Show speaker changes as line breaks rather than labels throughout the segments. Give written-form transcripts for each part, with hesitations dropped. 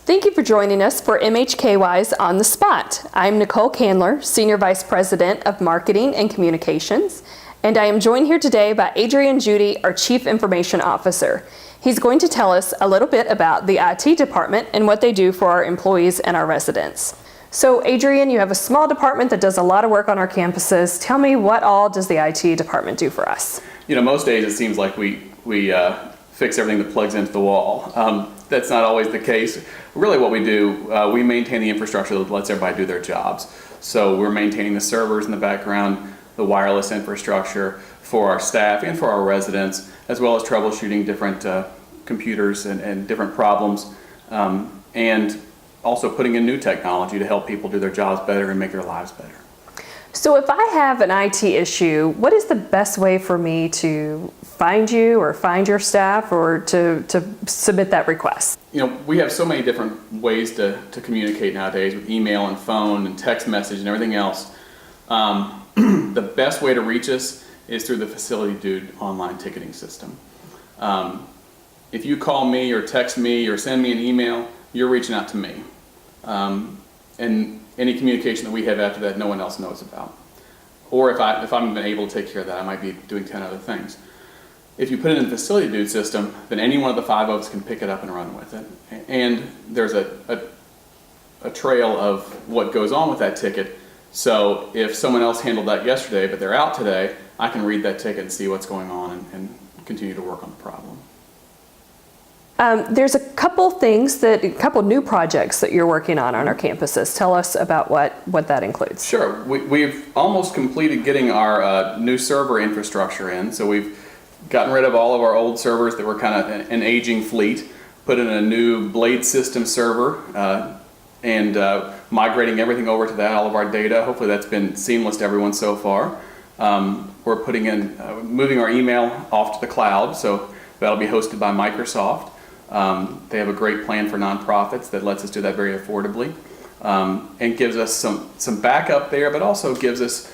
Thank you for joining us for MHKY's On the Spot. I'm Nicole Candler, Senior Vice President of Marketing and Communications, and I am joined here today by Adrian Judy, our Chief Information Officer. He's going to tell us a little bit about the IT department and what they do for our employees and our residents. So Adrian, you have a small department that does a lot of work on our campuses. Tell me, what all does the IT department do for us?
You know, most days it seems like we fix everything that plugs into the wall. That's not always the case. Really what we do, we maintain the infrastructure that lets everybody do their jobs. So we're maintaining the servers in the background, the wireless infrastructure for our staff and for our residents, as well as troubleshooting different computers and different problems, and also putting in new technology to help people do their jobs better and make their lives better.
So if I have an IT issue, what is the best way for me to find you or find your staff or to submit that request?
You know, we have so many different ways to communicate nowadays with email and phone and text message and everything else. The best way to reach us is through the Facility Dude online ticketing system. If you call me or text me or send me an email, you're reaching out to me. And any communication that we have after that, no one else knows about. Or if I'm even able to take care of that, I might be doing 10 other things. If you put it in the Facility Dude system, then any one of the 5 of us can pick it up and run with it. And there's a trail of what goes on with that ticket. So if someone else handled that yesterday, but they're out today, I can read that ticket and see what's going on and continue to work on the problem.
There's a couple new projects that you're working on our campuses. Tell us about what that includes.
Sure. We've almost completed getting our new server infrastructure in. So we've gotten rid of all of our old servers that were kind of an aging fleet, put in a new Blade system server, and migrating everything over to that, all of our data. Hopefully that's been seamless to everyone so far. We're moving our email off to the cloud, so that'll be hosted by Microsoft. They have a great plan for nonprofits that lets us do that very affordably, and gives us some backup there, but also gives us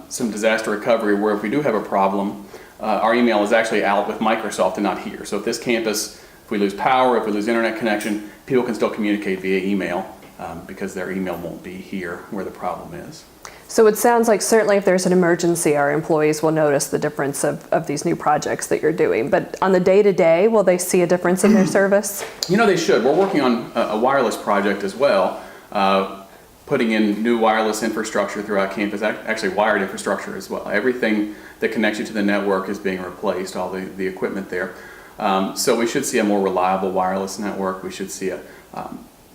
some disaster recovery where if we do have a problem, our email is actually out with Microsoft and not here. So if this campus, if we lose power, if we lose internet connection, people can still communicate via email because their email won't be here where the problem is.
So it sounds like certainly if there's an emergency, our employees will notice the difference of these new projects that you're doing. But on the day-to-day, will they see a difference in their service? You
know, they should. We're working on a wireless project as well, putting in new wireless infrastructure throughout campus, actually wired infrastructure as well. Everything that connects you to the network is being replaced, all the equipment there. So we should see a more reliable wireless network. We should see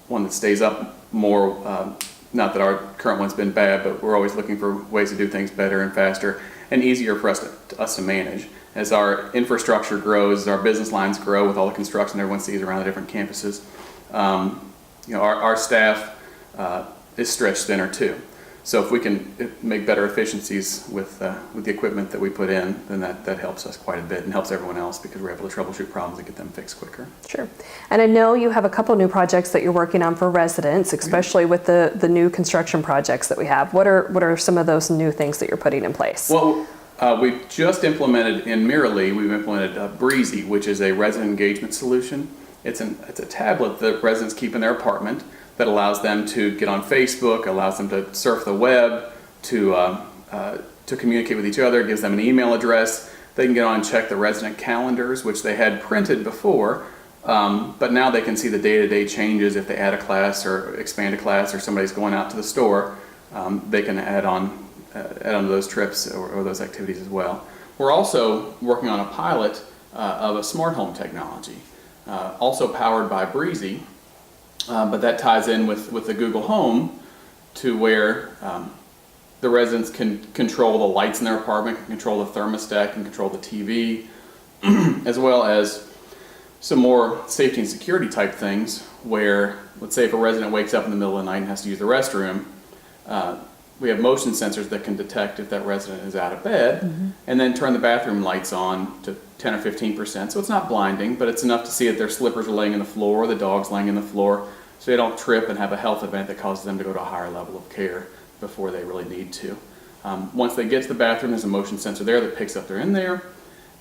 one that stays up more. Not that our current one's been bad, but we're always looking for ways to do things better and faster and easier for us to manage. As our infrastructure grows, as our business lines grow with all the construction everyone sees around the different campuses, our staff is stretched thinner too. So if we can make better efficiencies with the equipment that we put in, then that helps us quite a bit and helps everyone else because we're able to troubleshoot problems and get them fixed quicker.
Sure. And I know you have a couple new projects that you're working on for residents, especially with the new construction projects that we have. What are some of those new things that you're putting in place?
Well, we've just implemented in Mirrorly, we've implemented Breezy, which is a resident engagement solution. It's a tablet that residents keep in their apartment that allows them to get on Facebook, allows them to surf the web, to communicate with each other, gives them an email address. They can get on and check the resident calendars, which they had printed before, but now they can see the day-to-day changes if they add a class or expand a class or somebody's going out to the store. They can add on to those trips or those activities as well. We're also working on a pilot of a smart home technology, also powered by Breezy. But that ties in with the Google Home to where the residents can control the lights in their apartment, can control the thermostat, can control the TV, as well as some more safety and security type things where, let's say if a resident wakes up in the middle of the night and has to use the restroom, we have motion sensors that can detect if that resident is out of bed, and then turn the bathroom lights on to 10 or 15%. So it's not blinding, but it's enough to see if their slippers are laying on the floor or the dog's laying on the floor, so they don't trip and have a health event that causes them to go to a higher level of care before they really need to. Once they get to the bathroom, there's a motion sensor there that picks up they're in there,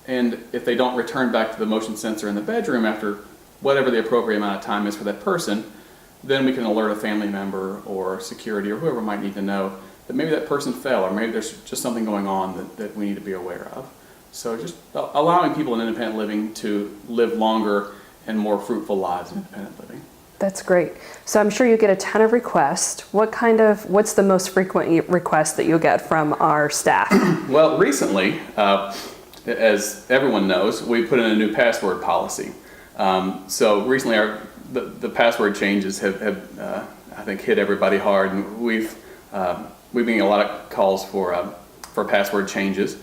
and if they don't return back to the motion sensor in the bedroom after whatever the appropriate amount of time is for that person, then we can alert a family member or security or whoever might need to know that maybe that person fell or maybe there's just something going on that we need to be aware of. So just allowing people in independent living to live longer and more fruitful lives in independent living.
That's great. So I'm sure you get a ton of requests. What's the most frequent request that you'll get from our staff?
Well, recently, as everyone knows, we put in a new password policy. So recently the password changes have I think hit everybody hard, and we've been getting a lot of calls for password changes.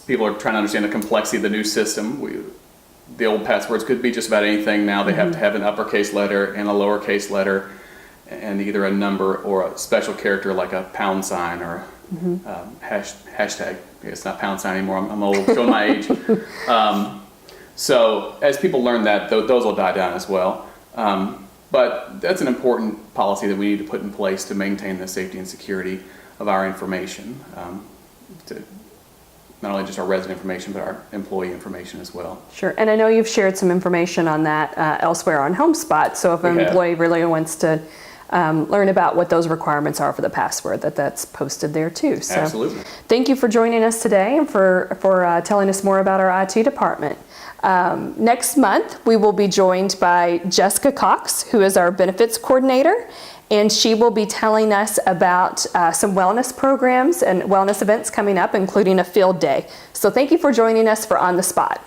People are trying to understand the complexity of the new system. The old passwords could be just about anything. Now they have to have an uppercase letter and a lowercase letter and either a number or a special character like a pound sign or hashtag. It's not pound sign anymore. I'm old, showing my age. So as people learn that, those will die down as well. But that's an important policy that we need to put in place to maintain the safety and security of our information. Not only just our resident information, but our employee information as well. Sure,
and I know you've shared some information on that elsewhere on HomeSpot, so if an employee really wants to learn about what those requirements are for the password, that's posted there too. So
absolutely.
Thank you for joining us today and for telling us more about our IT department. Next month, we will be joined by Jessica Cox, who is our benefits coordinator, and she will be telling us about some wellness programs and wellness events coming up, including a field day. So thank you for joining us for On the Spot.